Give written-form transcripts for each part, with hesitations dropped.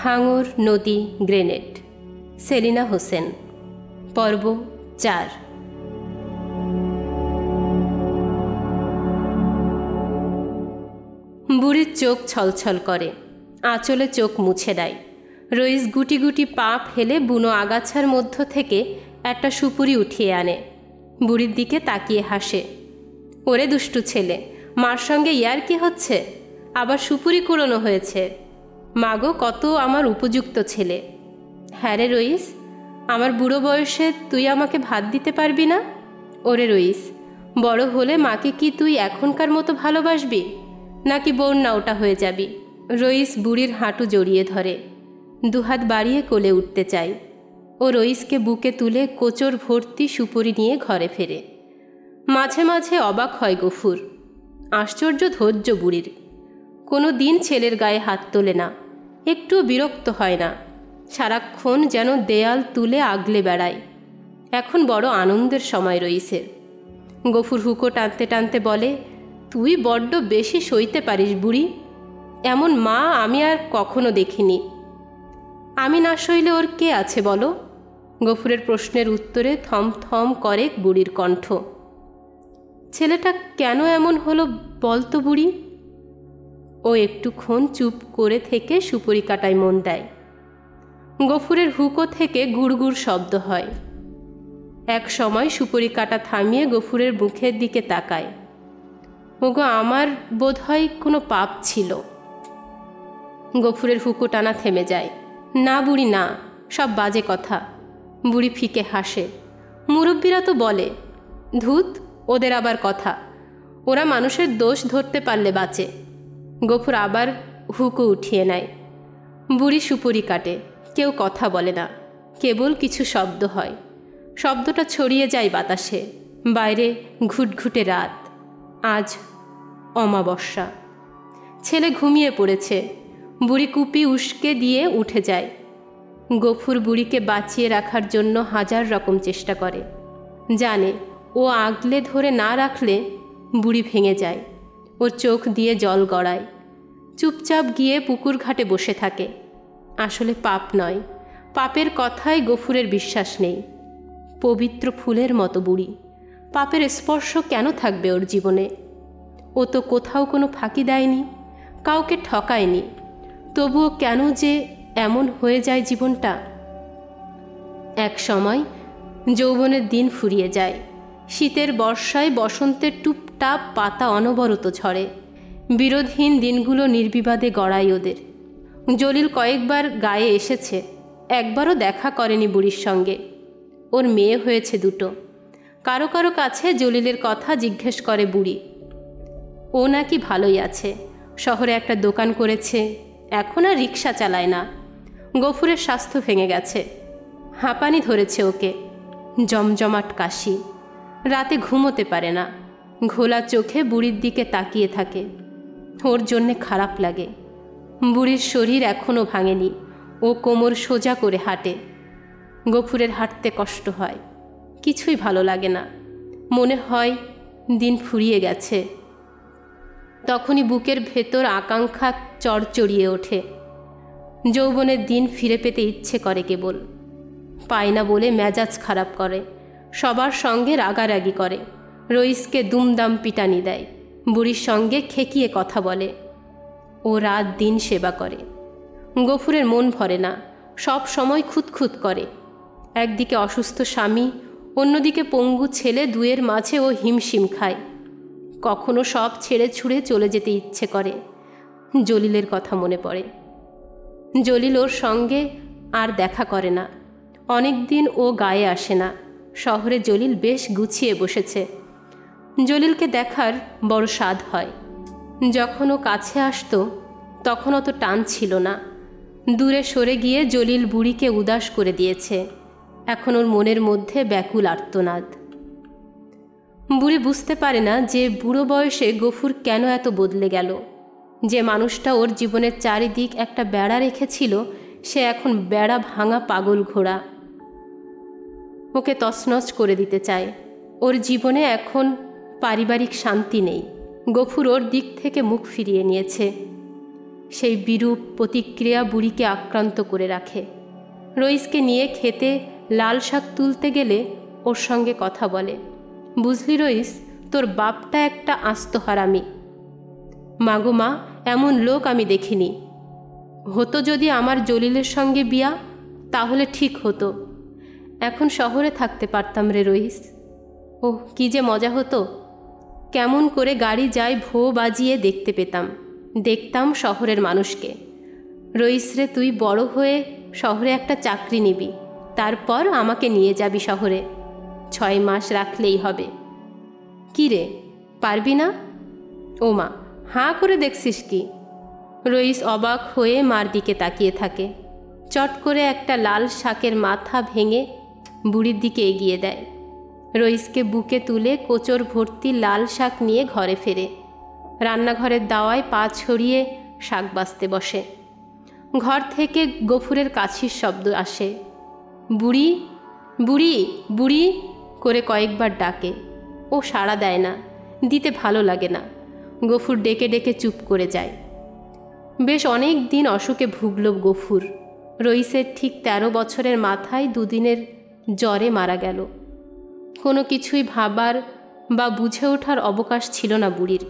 হাঙর নদী গ্রেনেড, সেলিনা হোসেন। পর্ব 4। বুড়ির চোখ ছলছল করে, আঁচলে চোখ মুছে দেয়। রইস গুটি গুটি পা ফেলে বুনো আগাছার মধ্য থেকে একটা সুপুরি উঠিয়ে আনে। বুড়ির দিকে তাকিয়ে হাসে। ওরে দুষ্টু ছেলে, মার সঙ্গে ইয়ার কি হচ্ছে? আবার সুপুরি কুড়োনো হয়েছে। মাগো, কত আমার উপযুক্ত ছেলে। হ্যাঁ রে রইস, আমার বুড়ো বয়সে তুই আমাকে ভাত দিতে পারবি না? ওরে রইস, বড় হলে মাকে কি তুই এখনকার মতো ভালোবাসবি, নাকি বন্যা ওটা হয়ে যাবি? রইস বুড়ির হাঁটু জড়িয়ে ধরে, দুহাত বাড়িয়ে কোলে উঠতে চায়। ও রইসকে বুকে তুলে কোচর ভর্তি সুপুরি নিয়ে ঘরে ফেরে। মাঝে মাঝে অবাক হয় গফুর। আশ্চর্য ধৈর্য বুড়ির। কোনো দিন ছেলের গায়ে হাত তোলে না, একটু বিরক্ত হয় না। সারাক্ষণ যেন দেয়াল তুলে আগলে বেড়ায়। এখন বড় আনন্দের সময় রইসের। গফুর হুকো টানতে টানতে বলে, তুই বড্ড বেশি সইতে পারিস বুড়ি। এমন মা আমি আর কখনো দেখিনি। আমি না সইলে ওর কে আছে বলো? গফুরের প্রশ্নের উত্তরে থম থম করে বুড়ির কণ্ঠ। ছেলেটা কেন এমন হলো বলতো বুড়ি? ও একটুক্ষণ চুপ করে থেকে সুপুরি কাটায় মন দেয়। গফুরের হুকো থেকে গুড়গুড় শব্দ হয়। এক সময় সুপুরি কাটা থামিয়ে গফুরের মুখের দিকে তাকায়। ওগো, আমার বোধহয় কোনো পাপ ছিল। গফুরের হুকো টানা থেমে যায়। না বুড়ি না, সব বাজে কথা। বুড়ি ফিকে হাসে। মুরব্বীরা তো বলে, ধুত, ওদের আবার কথা, ওরা মানুষের দোষ ধরতে পারলে বাঁচে। গফুর আবার হুকো উঠিয়ে নেয়। বুড়ি সুপুরি কাটে, কেউ কথা বলে না, কেবল কিছু শব্দ হয়। শব্দটা ছড়িয়ে যায় বাতাসে। বাইরে ঘুটঘুটে রাত। আজ অমাবস্যা। ছেলে ঘুমিয়ে পড়েছে। বুড়ি কুপি উস্কে দিয়ে উঠে যায়। গফুর বুড়িকে বাঁচিয়ে রাখার জন্য হাজার রকম চেষ্টা করে। জানে ও আগলে ধরে না রাখলে বুড়ি ভেঙে যায়। ওর চোখ দিয়ে জল গড়ায়। চুপচাপ গিয়ে পুকুর ঘাটে বসে থাকে। আসলে পাপ নয়, পাপের কথায় গফুরের বিশ্বাস নেই। পবিত্র ফুলের মতো বুড়ি, পাপের স্পর্শ কেন থাকবে ওর জীবনে? ও তো কোথাও কোনো ফাঁকি দেয়নি, কাউকে ঠকায়নি। তবুও কেন যে এমন হয়ে যায় জীবনটা? এক সময় যৌবনের দিন ফুরিয়ে যায়। শীতের বর্ষায় বসন্তের টুপটাপ পাতা অনবরত ঝরে। বিরোধহীন দিনগুলো নির্বিবাদে গড়ায় ওদের। জলিল কয়েকবার গায়ে এসেছে, একবারও দেখা করেনি বুড়ির সঙ্গে। ওর মেয়ে হয়েছে দুটো। কারো কারো কাছে জলিলের কথা জিজ্ঞেস করে বুড়ি। ও নাকি ভালোই আছে, শহরে একটা দোকান করেছে, এখন আর রিক্সা চালায় না। গফুরের স্বাস্থ্য ভেঙে গেছে, হাঁপানি ধরেছে ওকে, জমজমাট কাশি। রাতে ঘুমোতে পারে না, ঘোলা চোখে বুড়ির দিকে তাকিয়ে থাকে। ওর জন্যে খারাপ লাগে। বুড়ির শরীর এখনও ভাঙেনি, ও কোমর সোজা করে হাঁটে। গফুরের হাঁটতে কষ্ট হয়, কিছুই ভালো লাগে না। মনে হয় দিন ফুরিয়ে গেছে। তখনই বুকের ভেতর আকাঙ্ক্ষা চড়চড়িয়ে ওঠে। যৌবনের দিন ফিরে পেতে ইচ্ছে করে, কেবল পায় না বলে মেজাজ খারাপ করে, সবার সঙ্গে রাগারাগি করে, রইসকে দুমদাম পিটানি দেয়, বুড়ির সঙ্গে খেকিয়ে কথা বলে। ও রাত দিন সেবা করে। গফুরের মন ভরে না, সব সময় খুঁতখুত করে। একদিকে অসুস্থ স্বামী, অন্যদিকে পঙ্গু ছেলে, দুয়ের মাঝে ও হিমশিম খায়। কখনো সব ছেড়ে ছুড়ে চলে যেতে ইচ্ছে করে। জলিলের কথা মনে পড়ে। জলিল ওর সঙ্গে আর দেখা করে না। অনেক দিন ও গায়ে আসে না। শহরে জলিল বেশ গুছিয়ে বসেছে। জলিলকে দেখার বড় স্বাদ হয়। যখন ও কাছে আসতো তখন অত টান ছিল না। দূরে সরে গিয়ে জলিল বুড়িকে উদাস করে দিয়েছে। এখন ওর মনের মধ্যে ব্যাকুল আর্তনাদ। বুড়ি বুঝতে পারে না যে বুড়ো বয়সে গফুর কেন এত বদলে গেল। যে মানুষটা ওর জীবনের চারিদিক একটা বেড়া রেখেছিল, সে এখন বেড়া ভাঙা পাগল ঘোড়া। ওকে তছনছ করে দিতে চায়। ওর জীবনে এখন পারিবারিক শান্তি নেই। গফুর ওর দিক থেকে মুখ ফিরিয়ে নিয়েছে। সেই বিরূপ প্রতিক্রিয়া বুড়িকে আক্রান্ত করে রাখে। রইসকে নিয়ে খেতে লাল শাক তুলতে গেলে ওর সঙ্গে কথা বলে, বুঝলি রইস, তোর বাপটা একটা আস্ত হারামি। মাগো মা, এমন লোক আমি দেখিনি। হতো যদি আমার জলিলের সঙ্গে বিয়া, তাহলে ঠিক হতো। এখন শহরে থাকতে পারতাম রে রইস। ওহ, কি যে মজা হতো! কেমন করে গাড়ি যায় ভো বাজিয়ে দেখতাম শহরের মানুষকে। রইস রে, তুই বড় হয়ে শহরে একটা চাকরি নিবি, তারপর আমাকে নিয়ে যাবি শহরে। 6 মাস রাখলেই হবে। কি রে, পারবি না? ও মা, হাঁ করে দেখছিস কি? রইস অবাক হয়ে মার দিকে তাকিয়ে থাকে। চট করে একটা লাল শাকের মাথা ভেঙে বুড়ির দিকে এগিয়ে দেয়। রইসকে বুকে তুলে কোচর ভর্তি লাল শাক নিয়ে ঘরে ফেরে। রান্নাঘরের দাওয়ায় পা ছড়িয়ে শাক বাছতে বসে। ঘর থেকে গফুরের কাছির শব্দ আসে। বুড়ি বুড়ি বুড়ি করে কয়েকবার ডাকে। ও সাড়া দেয় না, দিতে ভালো লাগে না। গফুর ডেকে ডেকে চুপ করে যায়। বেশ অনেক দিন অসুখে ভুগল গফুর। রইসের ঠিক 13 বছরের মাথায় 2 দিনের জ্বরে মারা গেল। কোনো কিছুই ভাবার বা বুঝে ওঠার অবকাশ ছিল না বুড়ির।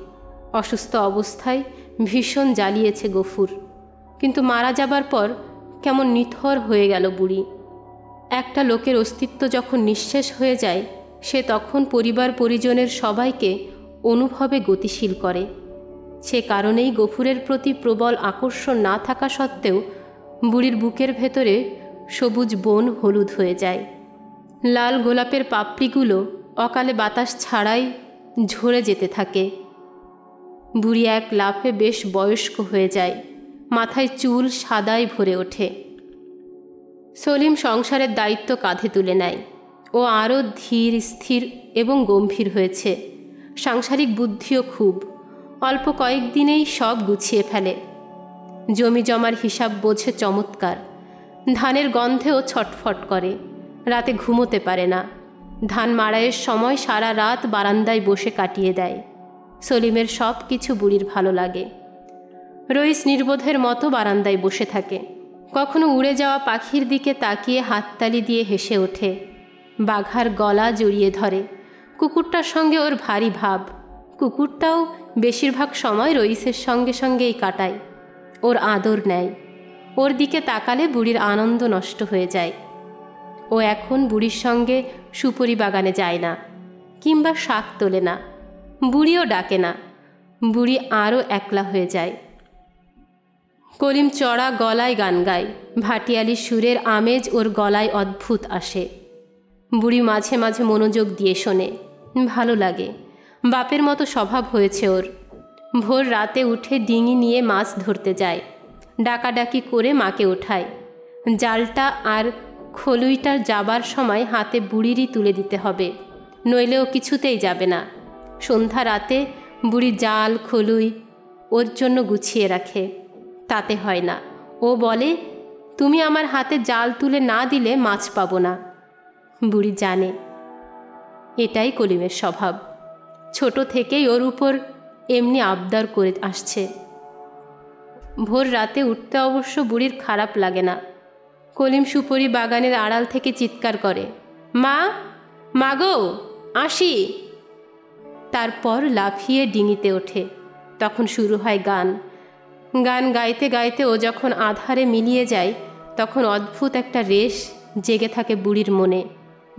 অসুস্থ অবস্থায় ভীষণ জ্বালিয়েছে গফুর, কিন্তু মারা যাবার পর কেমন নিথর হয়ে গেল বুড়ি। একটা লোকের অস্তিত্ব যখন নিঃশেষ হয়ে যায়, সে তখন পরিবার পরিজনের সবাইকে অনুভবে গতিশীল করে। সে কারণেই গফুরের প্রতি প্রবল আকর্ষণ না থাকা সত্ত্বেও বুড়ির বুকের ভেতরে সবুজ বন হলুদ হয়ে যায়। লাল গোলাপের পাপড়িগুলো অকালে বাতাস ছাড়াই ঝরে যেতে থাকে। বুড়ি এক লাফে বেশ বয়স্ক হয়ে যায়। মাথায় চুল সাদায় ভরে ওঠে। সলিম সংসারের দায়িত্ব কাঁধে তুলে নেয়। ও আরও ধীর স্থির এবং গম্ভীর হয়েছে। সাংসারিক বুদ্ধিও খুব। অল্প কয়েকদিনেই সব গুছিয়ে ফেলে। জমি জমার হিসাব বোঝে চমৎকার। ধানের গন্ধেও ছটফট করে। রাতে ঘুমোতে পারে না। ধান মাড়াইয়ের সময় সারা রাত বারান্দায় বসে কাটিয়ে দেয়। সলিমের সব কিছু বুড়ির ভালো লাগে। রইস নির্বোধের মতো বারান্দায় বসে থাকে। কখনো উড়ে যাওয়া পাখির দিকে তাকিয়ে হাততালি দিয়ে হেসে ওঠে। বাঘার গলা জড়িয়ে ধরে। কুকুরটার সঙ্গে ওর ভারী ভাব। কুকুরটাও বেশিরভাগ সময় রইসের সঙ্গে সঙ্গেই কাটায়। ওর আদর নেয়। ওর দিকে তাকালে বুড়ির আনন্দ নষ্ট হয়ে যায়। ও এখন বুড়ির সঙ্গে সুপুরি বাগানে যায় না, কিংবা শাক তোলে না। বুড়িও ডাকে না। বুড়ি আরও একলা হয়ে যায়। কলিম চড়া গলায় গান গায়। ভাটিয়ালি সুরের আমেজ ওর গলায় অদ্ভুত আসে। বুড়ি মাঝে মাঝে মনোযোগ দিয়ে শোনে। ভালো লাগে। বাপের মতো স্বভাব হয়েছে ওর। ভোর রাতে উঠে ডিঙি নিয়ে মাছ ধরতে যায়। ডাকাডাকি করে মাকে ওঠায়। জালটা আর খলুইটার যাবার সময় হাতে বুড়িরই তুলে দিতে হবে, নইলে ও কিছুতেই যাবে না। সন্ধ্যা রাতে বুড়ি জাল খলুই ওর জন্য গুছিয়ে রাখে। তাতে হয় না। ও বলে, তুমি আমার হাতে জাল তুলে না দিলে মাছ পাবো না। বুড়ি জানে এটাই কলিমের স্বভাব। ছোট থেকেই ওর উপর এমনি আবদার করে আসছে। ভোর রাতে উঠতে অবশ্য বুড়ির খারাপ লাগে না। কলিম সুপুরি বাগানের আড়াল থেকে চিৎকার করে, মা, মাগো, আসি। তারপর লাফিয়ে ডিঙিতে ওঠে। তখন শুরু হয় গান। গান গাইতে গাইতে ও যখন আধারে মিলিয়ে যায়, তখন অদ্ভুত একটা রেশ জেগে থাকে বুড়ির মনে।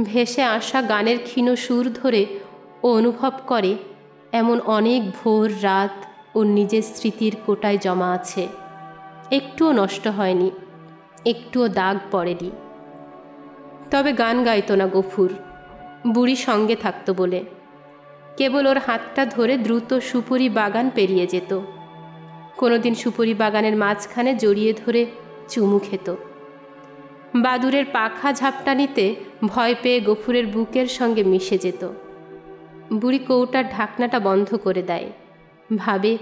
ভেসে আসা গানের ক্ষীণ সুর ধরে ও অনুভব করে এমন অনেক ভোর রাত ওর নিজের স্মৃতির কোটায় জমা আছে। একটুও নষ্ট হয়নি, একটুও দাগ পড়েনি। তবে গান গাইতো না গফুর, বুড়ি সঙ্গে থাকতো বলে। কেবল ওর হাতটা ধরে দ্রুত সুপুরি বাগান পেরিয়ে যেত। কোনোদিন সুপুরি বাগানের মাঝখানে জড়িয়ে ধরে চুমু খেত। বাদুরের পাখা ঝাপটানিতে ভয় পেয়ে গফুরের বুকের সঙ্গে মিশে যেত। বুড়ি কৌটার ঢাকনাটা বন্ধ করে দেয়। ভাবে,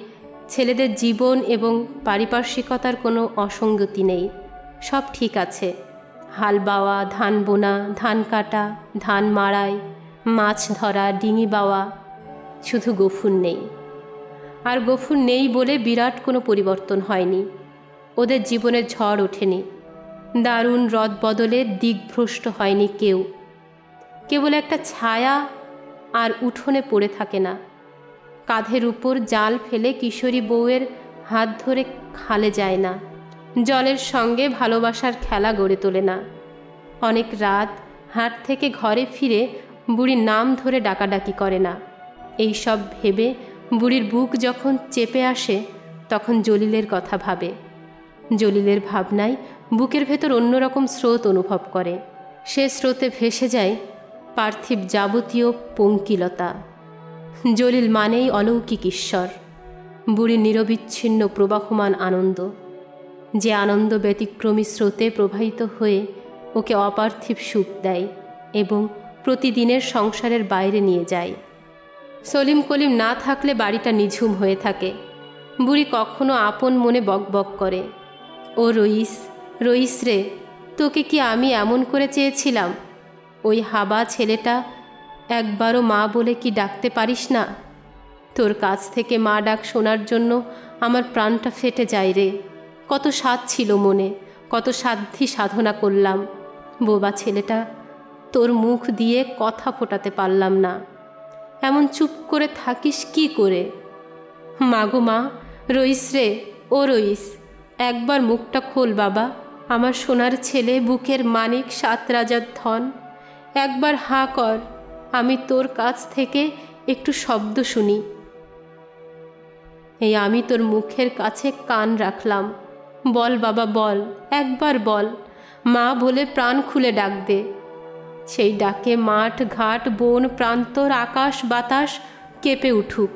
ছেলেদের জীবন এবং পারিপার্শ্বিকতার কোনো অসঙ্গতি নেই, সব ঠিক আছে। হাল বাওয়া, ধান বোনা, ধান কাটা, ধান মাড়াই, মাছ ধরা, ডিঙি বাওয়া, শুধু গফুর নেই। আর গফুর নেই বলে বিরাট কোনো পরিবর্তন হয়নি। ওদের জীবনে ঝড় ওঠেনি, দারুণ রদ বদলে দিকভ্রষ্ট হয়নি কেউ। কেবল একটা ছায়া আর উঠোনে পড়ে থাকে না। কাঁধের উপর জাল ফেলে কিশোরী বউয়ের হাত ধরে খালে যায় না, জলের সঙ্গে ভালোবাসার খেলা গড়ে তোলে না। অনেক রাত হাট থেকে ঘরে ফিরে বুড়ির নাম ধরে ডাকাডাকি করে না। এই সব ভেবে বুড়ির বুক যখন চেপে আসে তখন জলিলের কথা ভাবে। জলিলের ভাবনায় বুকের ভেতর অন্যরকম স্রোত অনুভব করে। সে স্রোতে ভেসে যায় পার্থিব যাবতীয় পঙ্কিলতা। জলিল মানেই অলৌকিক ঈশ্বর, বুড়ির নিরবিচ্ছিন্ন প্রবাহমান আনন্দ, যে আনন্দ ব্যতিক্রমী স্রোতে প্রবাহিত হয়ে ওকে অপার্থিব সুখ দেয় এবং প্রতিদিনের সংসারের বাইরে নিয়ে যায়। সলিম কলিম না থাকলে বাড়িটা নিঝুম হয়ে থাকে। বুড়ি কখনো আপন মনে বকবক করে, ও রইস, রইস রে, তোকে কি আমি এমন করে চেয়েছিলাম? ওই হাবা ছেলেটা একবারও মা বলে কি ডাকতে পারিস না? তোর কাছ থেকে মা ডাক শোনার জন্য আমার প্রাণটা ফেটে যায় রে। কত স্বাদ ছিল মনে, কত সাধ্যি সাধনা করলাম। বোবা ছেলেটা, তোর মুখ দিয়ে কথা ফোটাতে পারলাম না। এমন চুপ করে থাকিস কি করে? মাগো মা, রইস রে, ও রইস, একবার মুখটা খোল বাবা, আমার সোনার ছেলে, বুকের মানিক, 7 রাজার ধন। একবার হাঁ কর, আমি তোর কাছ থেকে একটু শব্দ শুনি। এই আমি তোর মুখের কাছে কান রাখলাম। বল বাবা বল, একবার বল, মা বলে প্রাণ খুলে ডাক দে। সেই ডাকে মাঠ ঘাট বন প্রান্তর আকাশ বাতাস কেঁপে উঠুক।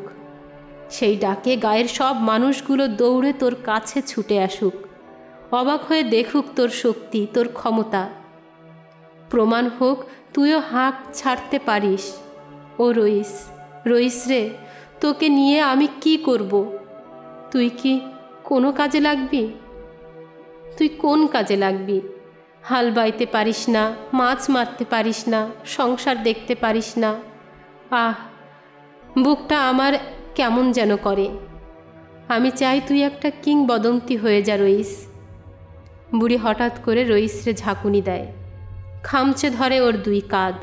সেই ডাকে গায়ের সব মানুষগুলো দৌড়ে তোর কাছে ছুটে আসুক, অবাক হয়ে দেখুক তোর শক্তি, তোর ক্ষমতা। প্রমাণ হোক তুইও হাঁক ছাড়তে পারিস। ও রইস, রইস রে, তোকে নিয়ে আমি কি করব? তুই কি কোনো কাজে লাগবি? তুই কোন কাজে লাগবি? হাল বাইতে পারিস না, মাছ মারতে পারিস না, সংসার দেখতে পারিস না। আহ, বুকটা আমার কেমন যেন করে। আমি চাই তুই একটা কিংবদন্তি হয়ে যা রইস। বুড়ি হঠাৎ করে রইসরে ঝাঁকুনি দেয়, খামচে ধরে ওর 2 কাঁধ।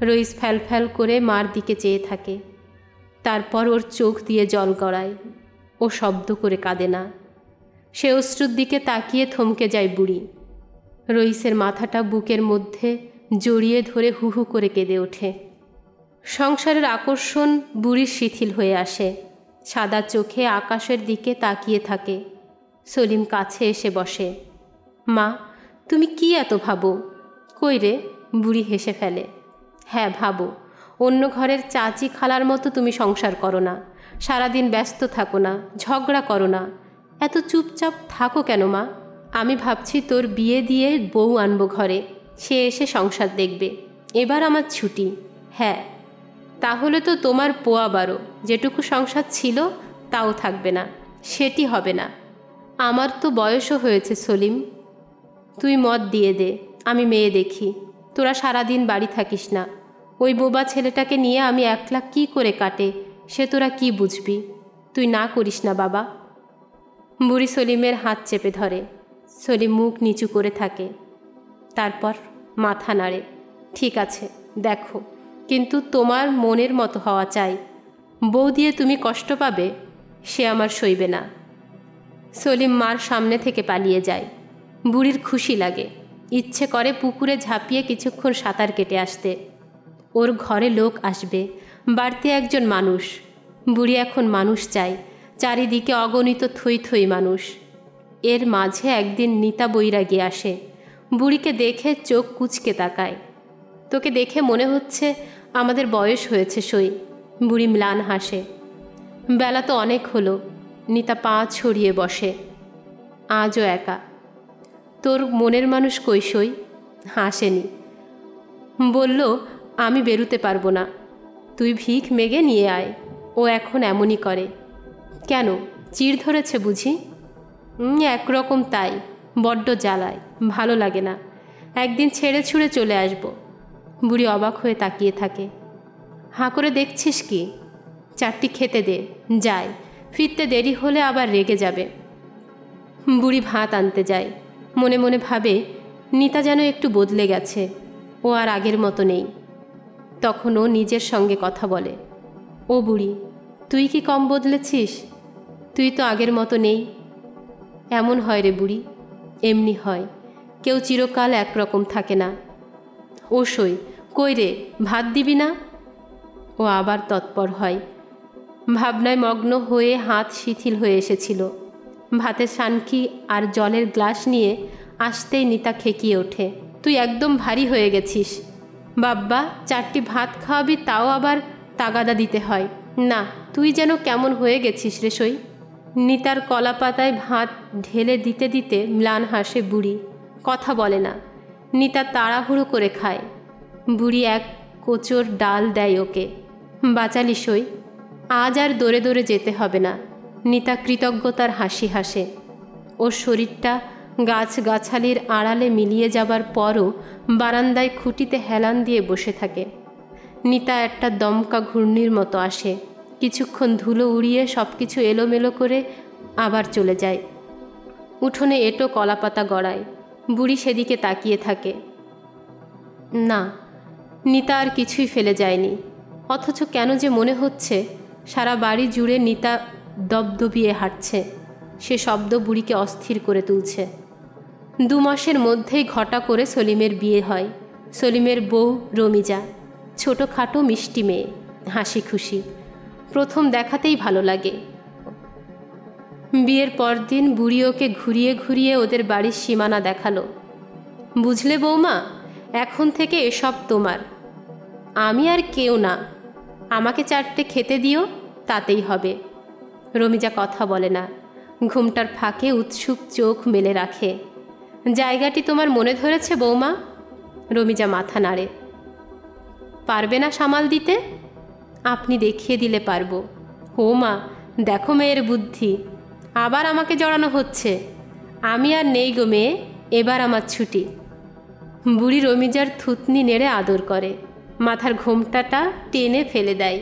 রইস ফ্যাল ফ্যাল করে মার দিকে চেয়ে থাকে। তারপর ওর চোখ দিয়ে জল গড়ায়। ও শব্দ করে কাঁদে না। সে অশ্রুর দিকে তাকিয়ে থমকে যায় বুড়ি। রইসের মাথাটা বুকের মধ্যে জড়িয়ে ধরে হু হু করে কেঁদে ওঠে। সংসারের আকর্ষণ বুড়ির শিথিল হয়ে আসে। সাদা চোখে আকাশের দিকে তাকিয়ে থাকে। সলিম কাছে এসে বসে। মা, তুমি কি এত ভাবো? কই রে? বুড়ি হেসে ফেলে। হ্যাঁ ভাবো, অন্য ঘরের চাচি খালার মতো তুমি সংসার করো না, সারাদিন ব্যস্ত থাকো না, ঝগড়া করো না। এত চুপচাপ থাকো কেন মা? আমি ভাবছি তোর বিয়ে দিয়ে বউ আনবো ঘরে, সে এসে সংসার দেখবে। এবার আমার ছুটি। হ্যাঁ, তাহলে তো তোমার পোয়া 12, যেটুকু সংসার ছিল তাও থাকবে না, সেটি হবে না। আমার তো বয়সও হয়েছে সলিম, তুই মত দিয়ে দে, আমি মেয়ে দেখি। তোরা সারাদিন বাড়ি থাকিস না। ওই বোবা ছেলেটাকে নিয়ে আমি একলা কি করে কাটে সে তোরা কি বুঝবি? তুই না করিস না বাবা। বুড়ি সলিমের হাত চেপে ধরে। সলিম মুখ নিচু করে থাকে, তারপর মাথা নাড়ে। ঠিক আছে, দেখো, কিন্তু তোমার মনের মতো হওয়া চাই। বউ দিয়ে তুমি কষ্ট পাবে, সে আমার সইবে না। সলিম মার সামনে থেকে পালিয়ে যায়। বুড়ির খুশি লাগে, ইচ্ছে করে পুকুরে ঝাঁপিয়ে কিছুক্ষণ সাঁতার কেটে আসতে। ওর ঘরে লোক আসবে, বাড়তি একজন মানুষ। বুড়ি এখন মানুষ চাই, চারিদিকে অগণিত থই থই মানুষ। এর মাঝে একদিন নিতা বৈরাগী আসে। বুড়িকে দেখে চোখ কুঁচকে তাকায়। তোকে দেখে মনে হচ্ছে আমাদের বয়স হয়েছে সই। বুড়ি ম্লান হাসে। বেলা তো অনেক হলো। নিতা পা ছড়িয়ে বসে। আজও একা। তোর মনের মানুষ কই সই? হাসেনি, বলল আমি বেরুতে পারবো না, তুই ভিখ মেগে নিয়ে আয়। ও এখন এমনই করে। কেন, চিড় ধরেছে বুঝি? একরকম তাই, বড্ড জ্বালায়, ভালো লাগে না। একদিন ছেড়ে ছুড়ে চলে আসব। বুড়ি অবাক হয়ে তাকিয়ে থাকে। হাঁ করে দেখছিস কি? 4টি খেতে দে, যায়, ফিরতে দেরি হলে আবার রেগে যাবে। বুড়ি ভাত আনতে যায়। মনে মনে ভাবে নিতা যেন একটু বদলে গেছে, ও আর আগের মতো নেই। তখন ও নিজের সঙ্গে কথা বলে, ও বুড়ি, তুই কি কম বদলেছিস? তুই তো আগের মতো নেই। এমন হয় রে বুড়ি, এমনি হয়, কেউ চিরকাল একরকম থাকে না। ও সই, কই রে, ভাত দিবি না? ও আবার তৎপর হয়। ভাবনায় মগ্ন হয়ে হাত শিথিল হয়ে এসেছিল। ভাতের সানকি আর জলের গ্লাস নিয়ে আসতেই নিতা খেকিয়ে ওঠে, তুই একদম ভারী হয়ে গেছিস বাব্বা, 4টি ভাত খাওয়াবি, তাও আবার তাগাদা দিতে হয় না। তুই যেন কেমন হয়ে গেছিস রে সই। নিতার কলা পাতায় ভাত ঢেলে দিতে দিতে ম্লান হাসে বুড়ি, কথা বলে না। নিতা তাড়াহুড়ো করে খায়। বুড়ি এক কোচর ডাল দেয় ওকে, বাঁচালি সই, আজ আর দৌড়ে দৌড়ে যেতে হবে না। নিতা কৃতজ্ঞতার হাসি হাসে। ওর শরীরটা গাছগাছালির আড়ালে মিলিয়ে যাবার পরও বারান্দায় খুঁটিতে হেলান দিয়ে বসে থাকে। নিতা একটা দমকা ঘূর্ণির মতো আসে, কিছুক্ষণ ধুলো উড়িয়ে সব কিছু এলোমেলো করে আবার চলে যায়। উঠোনে এঁটো কলাপাতা গড়ায়। বুড়ি সেদিকে তাকিয়ে থাকে। না, নিতা আর কিছুই ফেলে যায়নি। অথচ কেন যে মনে হচ্ছে সারা বাড়ি জুড়ে নিতা দবদবিয়ে হাঁটছে। সে শব্দ বুড়িকে অস্থির করে তুলছে। 2 মাসের মধ্যেই ঘটা করে সলিমের বিয়ে হয়। সলিমের বউ রমিজা, ছোটোখাটো মিষ্টি মেয়ে, হাসি খুশি, প্রথম দেখাতেই ভালো লাগে। বিয়ের পরদিন বুড়ি ওকে ঘুরিয়ে ঘুরিয়ে ওদের বাড়ির সীমানা দেখালো। বুঝলে বৌমা, এখন থেকে এসব তোমার, আমি আর কেউ না। আমাকে 4টে খেতে দিও, তাতেই হবে। রমিজা কথা বলে না, ঘুমটার ফাঁকে উৎসুক চোখ মেলে রাখে। জায়গাটি তোমার মনে ধরেছে বৌমা? রমিজা মাথা নাড়ে। পারবে না সামাল দিতে? আপনি দেখিয়ে দিলে পারবো। ও মা, দেখো মেয়ের বুদ্ধি, আবার আমাকে জড়ানো হচ্ছে। আমি আর নেই গো মেয়ে, এবার আমার ছুটি। বুড়ি রমিজার থুতনি নেড়ে আদর করে, মাথার ঘোমটাটা টেনে ফেলে দেয়।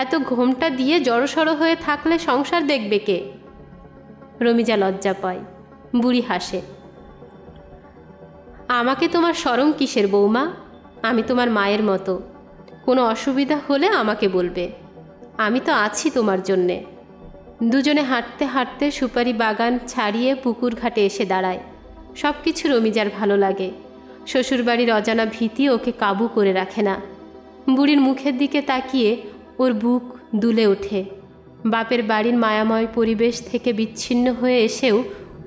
এত ঘোমটা দিয়ে জড়সড়ো হয়ে থাকলে সংসার দেখবে কে? রমিজা লজ্জা পায়। বুড়ি হাসে। আমাকে তোমার শরম কিসের বৌমা? আমি তোমার মায়ের মতো, কোনো অসুবিধা হলে আমাকে বলবে, আমি তো আছি তোমার জন্যে। দুজনে হাঁটতে হাঁটতে সুপারি বাগান ছাড়িয়ে পুকুর ঘাটে এসে দাঁড়ায়। সব কিছু রমিজার ভালো লাগে। শ্বশুরবাড়ির অজানা ভীতি ওকে কাবু করে রাখে না। বুড়ির মুখের দিকে তাকিয়ে ওর বুক দুলে ওঠে। বাপের বাড়ির মায়াময় পরিবেশ থেকে বিচ্ছিন্ন হয়ে এসেও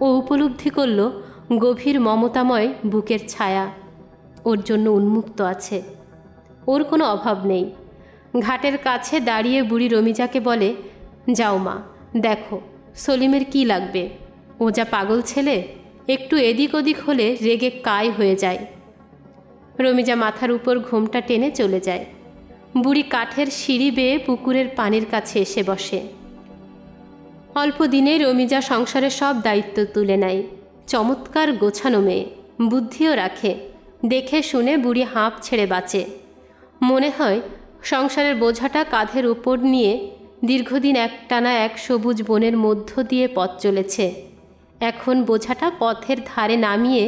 ও উপলব্ধি করল গভীর মমতাময় বুকের ছায়া ওর জন্য উন্মুক্ত আছে। ওর কোনো অভাব নেই। ঘাটের কাছে দাঁড়িয়ে বুড়ি রমিজাকে বলে, যাও মা, দেখো সলিমের কি লাগবে। ও যা পাগল ছেলে, একটু এদিক ওদিক হলে রেগে কায় হয়ে যায়। রমিজা মাথার উপর ঘোমটা টেনে চলে যায়। বুড়ি কাঠের সিঁড়ি বেয়ে পুকুরের পানির কাছে এসে বসে। অল্প দিনেই রমিজা সংসারের সব দায়িত্ব তুলে নেয়। চমৎকার গোছানো মেয়ে, বুদ্ধিও রাখে। দেখে শুনে বুড়ি হাঁপ ছেড়ে বাঁচে। মনে হয় সংসারের বোঝাটা কাঁধের উপর নিয়ে দীর্ঘদিন একটানা এক সবুজ বনের মধ্য দিয়ে পথ চলেছে। এখন বোঝাটা পথের ধারে নামিয়ে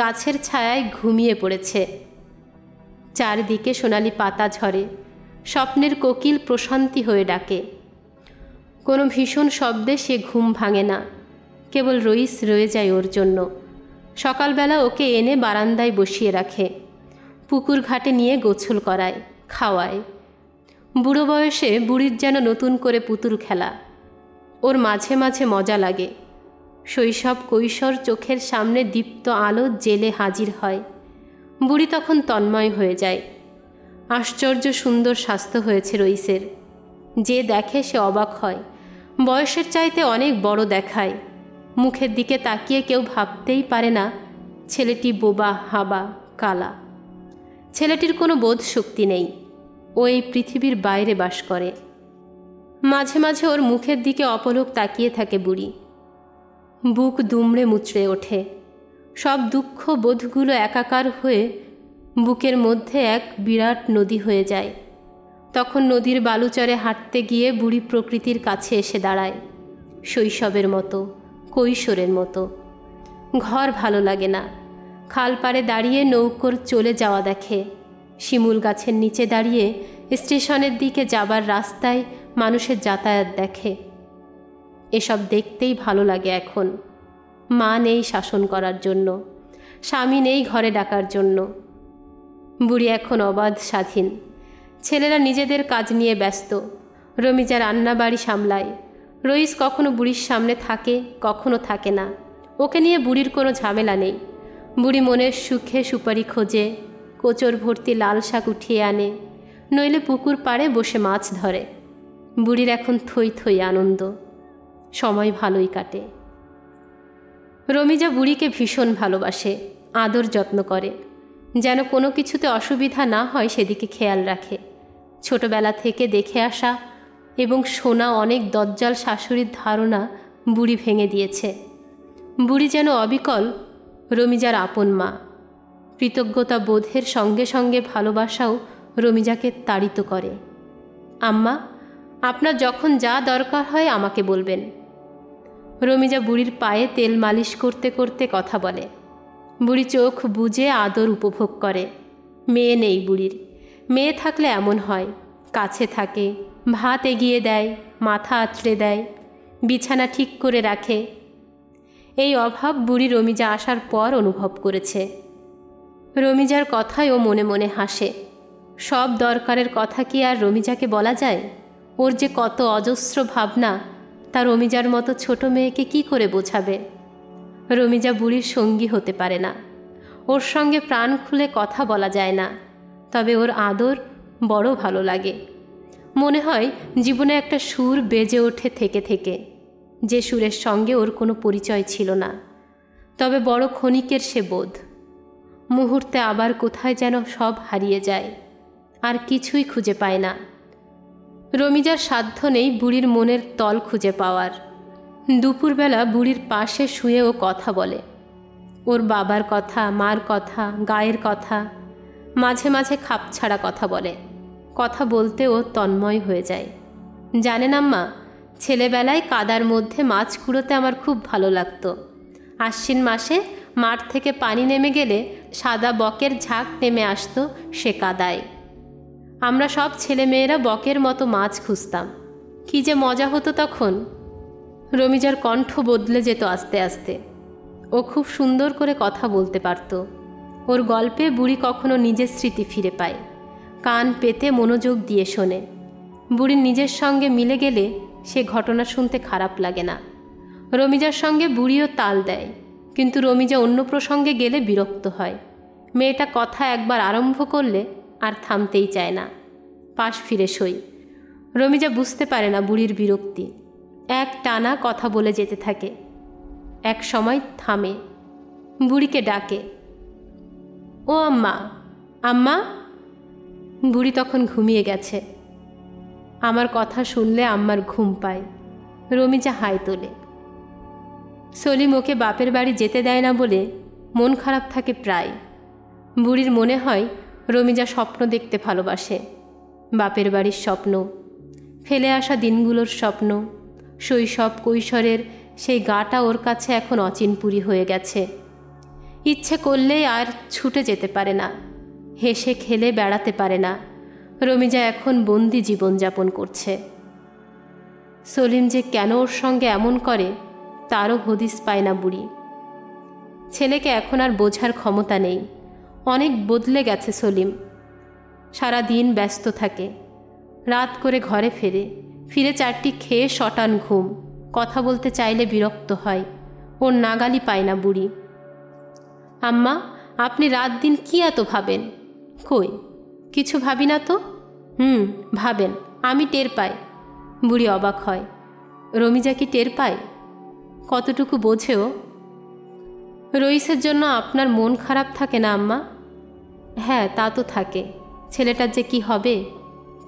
গাছের ছায়ায় ঘুমিয়ে পড়েছে। চারদিকে সোনালি পাতা ঝরে, স্বপ্নের কোকিল প্রশান্তি হয়ে ডাকে। কোনো ভীষণ শব্দে সে ঘুম ভাঙে না, কেবল রইস রয়ে যায় ওর জন্য। সকালবেলা ওকে এনে বারান্দায় বসিয়ে রাখে, পুকুর ঘাটে নিয়ে গোসল করায়, খাওয়ায়। বুড়ো বয়সে বুড়ির যেন নতুন করে পুতুল খেলা। ওর মাঝে মাঝে মজা লাগে। শৈশব কৈশোর চোখের সামনে দীপ্ত আলো জেলে হাজির হয়। বুড়ি তখন তন্ময় হয়ে যায়। আশ্চর্য সুন্দর স্বাস্থ্য হয়েছে রইসের। যে দেখে সে অবাক হয়। বয়সের চাইতে অনেক বড় দেখায়। মুখের দিকে তাকিয়ে কেউ ভাবতেই পারে না ছেলেটি বোবা, হাবা, কালা। ছেলেটির কোনো বোধ শক্তি নেই। ও এই পৃথিবীর বাইরে বাস করে। মাঝে মাঝে ওর মুখের দিকে অপলক তাকিয়ে থাকে বুড়ি। বুক দুমড়ে মুচড়ে ওঠে। সব দুঃখ বোধগুলো একাকার হয়ে বুকের মধ্যে এক বিরাট নদী হয়ে যায়। তখন নদীর বালুচরে হাঁটতে গিয়ে বুড়ি প্রকৃতির কাছে এসে দাঁড়ায়। শৈশবের মতো, কৈশোরের মতো। ঘর ভালো লাগে না। খাল পাড়ে দাঁড়িয়ে নৌকোর চলে যাওয়া দেখে, শিমুল গাছের নিচে দাঁড়িয়ে স্টেশনের দিকে যাবার রাস্তায় মানুষের যাতায়াত দেখে। এসব দেখতেই ভালো লাগে এখন। মা নেই শাসন করার জন্য, স্বামী নেই ঘরে ডাকার জন্য। বুড়ি এখন অবাধ স্বাধীন। ছেলেরা নিজেদের কাজ নিয়ে ব্যস্ত। রমিজা রান্না বাড়ি সামলায়। রইস কখনো বুড়ির সামনে থাকে, কখনো থাকে না। ওকে নিয়ে বুড়ির কোনো ঝামেলা নেই। বুড়ি মনের সুখে সুপারি খোঁজে, কোচর ভর্তি লাল শাক উঠিয়ে আনে, নইলে পুকুর পাড়ে বসে মাছ ধরে। বুড়ির এখন থই থই আনন্দ। সময় ভালোই কাটে। রমিজা বুড়িকে ভীষণ ভালোবাসে, আদর যত্ন করে, যেন কোনো কিছুতে অসুবিধা না হয় সেদিকে খেয়াল রাখে। ছোটবেলা থেকে দেখে আসা এবং শোনা অনেক দজ্জাল শাশুড়ির ধারণা বুড়ি ভেঙে দিয়েছে। বুড়ি যেন অবিকল রমিজার আপন মা। কৃতজ্ঞতা বোধের সঙ্গে সঙ্গে ভালোবাসাও রমিজাকে তাড়িত করে। আম্মা, আপনার যখন যা দরকার হয় আমাকে বলবেন। রমিজা বুড়ির পায়ে তেল মালিশ করতে করতে কথা বলে। বুড়ি চোখ বুজে আদর উপভোগ করে। মেয়ে নেই বুড়ির। মেয়ে থাকলে এমন হয়, কাছে থাকে, ভাত এগিয়ে দেয়, মাথা আঁচড়ে দেয়, বিছানা ঠিক করে রাখে। এই অভাব বুড়ি রমিজা আসার পর অনুভব করেছে। রমিজার কথায় ও মনে মনে হাসে। সব দরকারের কথা কি আর রমিজাকে বলা যায়? ওর যে কত অজস্র ভাবনা, তা রমিজার মতো ছোট মেয়েকে কি করে বোঝাবে? রমিজা বুড়ির সঙ্গী হতে পারে না। ওর সঙ্গে প্রাণ খুলে কথা বলা যায় না। তবে ওর আদর বড় ভালো লাগে। মনে হয় জীবনে একটা সুর বেজে ওঠে থেকে থেকে, যে সুরের সঙ্গে ওর কোনো পরিচয় ছিল না। তবে বড় ক্ষণিকের সে বোধ। মুহূর্তে আবার কোথায় যেন সব হারিয়ে যায়, আর কিছুই খুঁজে পায় না। রমিজার সাধ্য নেই বুড়ির মনের তল খুঁজে পাওয়ার। দুপুরবেলা বুড়ির পাশে শুয়ে ও কথা বলে। ওর বাবার কথা, মার কথা, গায়ের কথা, মাঝে মাঝে খাপছাড়া কথা বলে। কথা বলতে ও তন্ময় হয়ে যায়। জানেন আম্মা, ছেলেবেলায় কাদার মধ্যে মাছ কুড়োতে আমার খুব ভালো লাগতো। আশ্বিন মাসে মাঠ থেকে পানি নেমে গেলে সাদা বকের ঝাঁক নেমে আসতো সে কাদায়। আমরা সব ছেলেমেয়েরা বকের মতো মাছ খুঁজতাম। কী যে মজা হতো তখন। রমিজার কণ্ঠ বদলে যেত আস্তে আস্তে। ও খুব সুন্দর করে কথা বলতে পারত। ওর গল্পে বুড়ি কখনো নিজের স্মৃতি ফিরে পায়। কান পেতে মনোযোগ দিয়ে শোনে। বুড়ির নিজের সঙ্গে মিলে গেলে সে ঘটনা শুনতে খারাপ লাগে না। রমিজার সঙ্গে বুড়িও তাল দেয়, কিন্তু রমিজা অন্য প্রসঙ্গে গেলে বিরক্ত হয়। মেয়েটা কথা একবার আরম্ভ করলে আর থামতেই চায় না। পাশ ফিরে সই। রমিজা বুঝতে পারে না বুড়ির বিরক্তি। এক টানা কথা বলে যেতে থাকে। এক সময় থামে, বুড়িকে ডাকে, ও আম্মা, আম্মা। বুড়ি তখন ঘুমিয়ে গেছে। আমার কথা শুনলে আম্মার ঘুম পায়। রমিজা হাই তোলে। সলিম ওকে বাপের বাড়ি যেতে দেয় না বলে মন খারাপ থাকে প্রায়। বুড়ির মনে হয় রমিজা স্বপ্ন দেখতে ভালোবাসে। বাপের বাড়ির স্বপ্ন, ফেলে আসা দিনগুলোর স্বপ্ন, শৈশব কৈশোরের সেই গাটা ওর কাছে এখন অচিনপুরি হয়ে গেছে। ইচ্ছে করলেই আর ছুটে যেতে পারে না, হেসে খেলে বেড়াতে পারে না। রমিজা এখন বন্দি জীবনযাপন করছে। সলিম যে কেন ওর সঙ্গে এমন করে তারও হদিস পায় না বুড়ি। ছেলেকে এখন আর বোঝার ক্ষমতা নেই। অনেক বদলে গেছে সলিম। সারা দিন ব্যস্ত থাকে, রাত করে ঘরে ফেরে, ফিরে চারটি খেয়ে শটান ঘুম। কথা বলতে চাইলে বিরক্ত হয়। ওর নাগালি পায় না বুড়ি। আম্মা, আপনি রাত দিন কি এত ভাবেন? কই, কিছু ভাবি না তো। ভাবেন, আমি টের পাই। বুড়ি অবাক হয়। রমিজা কি টের পায়? কতটুকু বোঝেও? রইসের জন্য আপনার মন খারাপ থাকে না আম্মা? হ্যাঁ, তা তো থাকে। ছেলেটার যে কি হবে,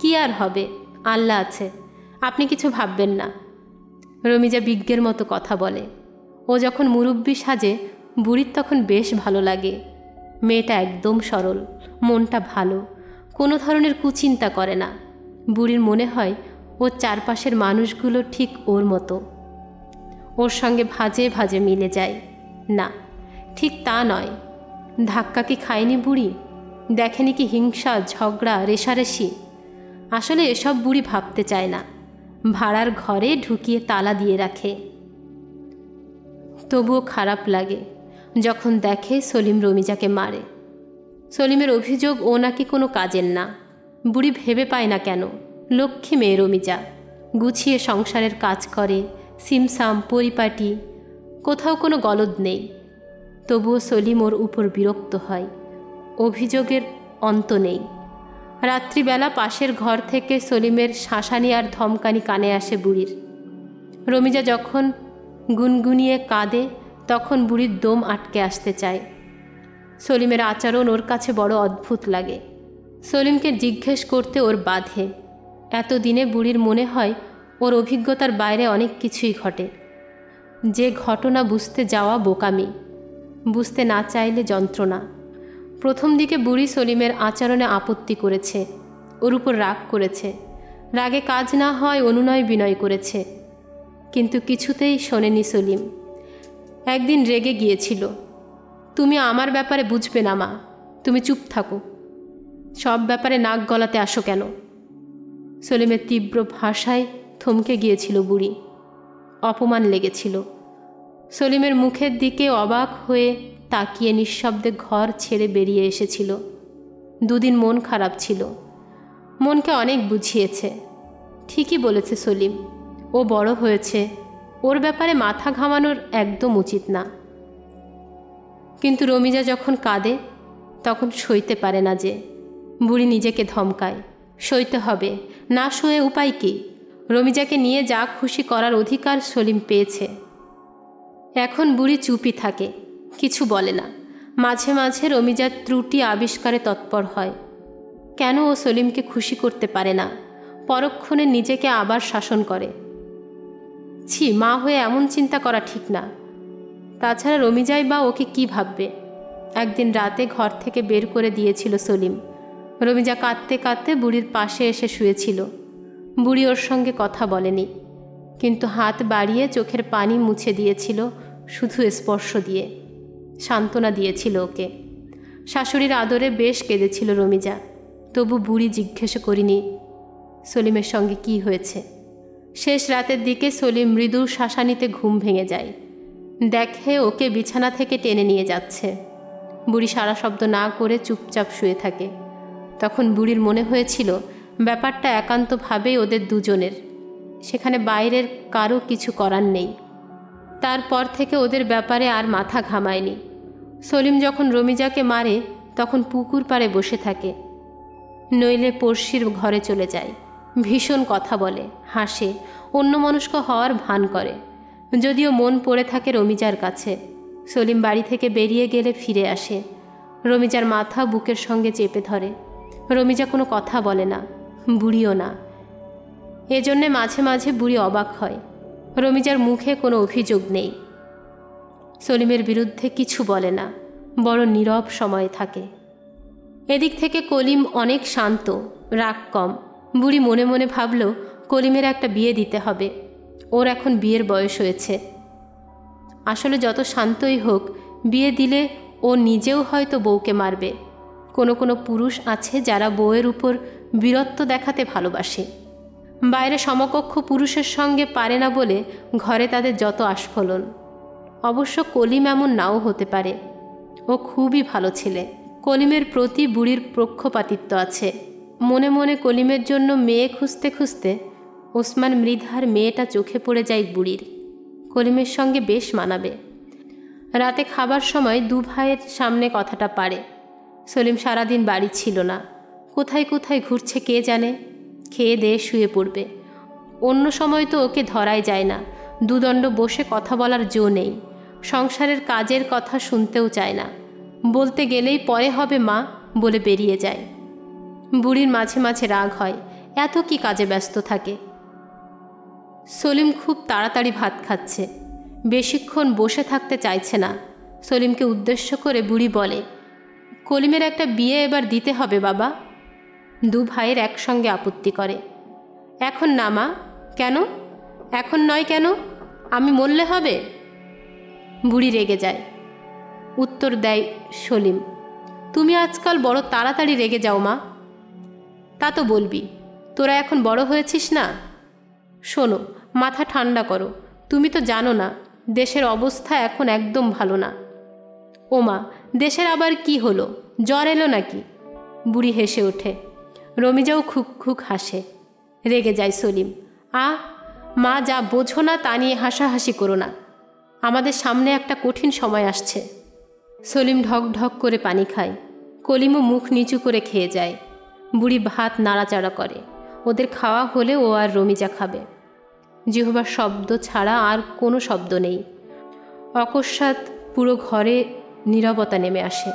কি আর হবে, আল্লাহ আছে, আপনি কিছু ভাববেন না। রমিজা বিজ্ঞের মতো কথা বলে। ও যখন মুরব্বি সাজে বুড়ির তখন বেশ ভালো লাগে। মেয়েটা একদম সরল, মনটা ভালো, কোনো ধরনের কুচিন্তা করে না। বুড়ির মনে হয় ওর চারপাশের মানুষগুলো ঠিক ওর মতো। ওর সঙ্গে ভাজে ভাজে মিলে যায়। না, ঠিক তা নয়। ধাক্কা কি খায়নি বুড়ি? দেখেনি কি হিংসা, ঝগড়া, রেষারেষি? আসলে এসব বুড়ি ভাবতে চায় না, ভাড়ার ঘরে ঢুকিয়ে তালা দিয়ে রাখে। তবুও খারাপ লাগে যখন দেখে সলিম রমিজাকে মারে। সলিমের অভিযোগ ও নাকি কোনো কাজের না। বুড়ি ভেবে পায় না কেন, লক্ষ্মী মেয়ে রমিজা, গুছিয়ে সংসারের কাজ করে, সিমসাম পরিপাটি, কোথাও কোনো গলদ নেই। তবুও সলিম ওর উপর বিরক্ত হয়। অভিযোগের অন্ত নেই। রাত্রিবেলা পাশের ঘর থেকে সলিমের শাসানি আর ধমকানি কানে আসে বুড়ির। রমিজা যখন গুনগুনিয়ে কাঁদে তখন বুড়ির দম আটকে আসতে চায়। সলিমের আচরণ ওর কাছে বড় অদ্ভুত লাগে। সলিমকে জিজ্ঞেস করতে ওর বাধে। এতদিনে বুড়ির মনে হয় ওর অভিজ্ঞতার বাইরে অনেক কিছুই ঘটে। যে ঘটনা বুঝতে যাওয়া বোকামি, বুঝতে না চাইলে যন্ত্রণা। প্রথম দিকে বুড়ি সলিমের আচরণে আপত্তি করেছে, ওর উপর রাগ করেছে, রাগে কাজ না হয় অনুনয় বিনয় করেছে, কিন্তু কিছুতেই শোনেনি সলিম। একদিন রেগে গিয়েছিল, তুমি আমার ব্যাপারে বুঝবে না মা, তুমি চুপ থাকো, সব ব্যাপারে নাক গলাতে আসো কেন? সলিমের তীব্র ভাষায় থমকে গিয়েছিল বুড়ি। অপমান লেগেছিল। সলিমের মুখের দিকে অবাক হয়ে তাকিয়ে নিঃশব্দে ঘর ছেড়ে বেরিয়ে এসেছিল। দুদিন মন খারাপ ছিল। মনকে অনেক বুঝিয়েছে। ঠিকই বলেছে সলিম, ও বড় হয়েছে, ওর ব্যাপারে মাথা ঘামানোর একদম উচিত না। কিন্তু রমিজা যখন কাঁদে তখন সইতে পারে না যে। বুড়ি নিজেকে ধমকায়, সইতে হবে, না সয়ে উপায় কি? রমিজাকে নিয়ে যা খুশি করার অধিকার সলিম পেয়েছে। এখন বুড়ি চুপই থাকে, কিছু বলে না। মাঝে মাঝে রমিজার ত্রুটি আবিষ্কারে তৎপর হয়। কেন ও সলিমকে খুশি করতে পারে না? পরক্ষণে নিজেকে আবার শাসন করে। ছি, মা হয়ে এমন চিন্তা করা ঠিক না। তাছাড়া রমিজাই বা ওকে কি ভাববে? একদিন রাতে ঘর থেকে বের করে দিয়েছিল সলিম। রমিজা কাঁদতে কাঁদতে বুড়ির পাশে এসে শুয়েছিল। বুড়ি ওর সঙ্গে কথা বলেনি, কিন্তু হাত বাড়িয়ে চোখের পানি মুছে দিয়েছিল, শুধু স্পর্শ দিয়ে সান্ত্বনা দিয়েছিল ওকে। শাশুড়ির আদরে বেশ কেঁদেছিল রমিজা। তবু বুড়ি জিজ্ঞেস করিনি সলিমের সঙ্গে কি হয়েছে। শেষ রাতের দিকে সলিম মৃদু শাসানিতে ঘুম ভেঙে যায়। দেখে ওকে বিছানা থেকে টেনে নিয়ে যাচ্ছে। বুড়ি সারা শব্দ না করে চুপচাপ শুয়ে থাকে। তখন বুড়ির মনে হয়েছিল ব্যাপারটা একান্তভাবেই ওদের দুজনের, সেখানে বাইরের কারো কিছু করার নেই। তারপর থেকে ওদের ব্যাপারে আর মাথা ঘামায়নি। সলিম যখন রমিজাকে মারে তখন পুকুর পাড়ে বসে থাকে, নইলে পড়শির ঘরে চলে যায়। ভীষণ কথা বলে, হাসে, অন্যমনস্ক হওয়ার ভান করে। যদিও মন পড়ে থাকে রমিজার কাছে। সলিম বাড়ি থেকে বেরিয়ে গেলে ফিরে আসে, রমিজার মাথা বুকের সঙ্গে চেপে ধরে। রমিজা কোনো কথা বলে না, বুড়িও না। এজন্যে মাঝে মাঝে বুড়ি অবাক হয়, রমিজার মুখে কোনো অভিযোগ নেই। সলিমের বিরুদ্ধে কিছু বলে না, বড় নীরব সময় থাকে। এদিক থেকে কলিম অনেক শান্ত, রাগ কম। বুড়ি মনে মনে ভাবল কলিমের একটা বিয়ে দিতে হবে, ওর এখন বিয়ের বয়স হয়েছে। আসলে যত শান্তই হোক, বিয়ে দিলে ও নিজেও হয়তো বউকে মারবে। কোনো কোনো পুরুষ আছে যারা বউয়ের উপর বীরত্ব দেখাতে ভালোবাসে। বাইরে সমকক্ষ পুরুষের সঙ্গে পারে না বলে ঘরে তাদের যত আস্ফলন। অবশ্য কলিম এমন নাও হতে পারে, ও খুবই ভালো ছেলে। কলিমের প্রতি বুড়ির পক্ষপাতিত্ব আছে। মনে মনে কলিমের জন্য মেয়ে খুঁজতে খুঁজতে ওসমান মৃধার মেয়েটা চোখে পড়ে যায় বুড়ির। কলিমের সঙ্গে বেশ মানাবে। রাতে খাবার সময় দু ভাইয়ের সামনে কথাটা পারে। সলিম সারাদিন বাড়ি ছিল না, কোথায় কোথায় ঘুরছে কে জানে। খেয়ে দিয়ে শুয়ে পড়বে। অন্য সময় তো ওকে ধরাই যায় না, দুদণ্ড বসে কথা বলার জো নেই। সংসারের কাজের কথা শুনতেও চায় না, বলতে গেলেই পরে হবে মা বলে বেরিয়ে যায়। বুড়ির মাঝে মাঝে রাগ হয়, এত কি কাজে ব্যস্ত থাকে। সলিম খুব তাড়াতাড়ি ভাত খাচ্ছে, বেশিক্ষণ বসে থাকতে চাইছে না। সলিমকে উদ্দেশ্য করে বুড়ি বলে, কলিমের একটা বিয়ে এবার দিতে হবে বাবা। দু ভাইয়ের একসঙ্গে আপত্তি করে, এখন না মা। কেন এখন নয় কেন? আমি মরলে হবে? বুড়ি রেগে যায়। উত্তর দেয় সলিম, তুমি আজকাল বড় তাড়াতাড়ি রেগে যাও মা। তা তো বলবি, তোরা এখন বড় হয়েছিস না। শোনো, মাথা ঠান্ডা করো, তুমি তো জানো না দেশের অবস্থা এখন একদম ভালো না। ও মা, দেশের আবার কি হলো? জ্বর এলো নাকি? বুড়ি হেসে ওঠে। রমিজাও খুক খুক হাসে। রেগে যায় সলিম। মা, যা বোঝো না তা নিয়ে হাসাহাসি করো না, আমাদের সামনে একটা কঠিন সময় আসছে। সলিম ঢক ঢক করে পানি খায়। কলিমও মুখ নিচু করে খেয়ে যায়। বুড়ি ভাত নাড়াচাড়া করে। ওদের খাওয়া হলে ও আর রমিজা খাবে। জিহ্বার শব্দ ছাড়া আর কোনো শব্দ নেই। অকস্মাৎ পুরো ঘরে নীরবতা নেমে আসে।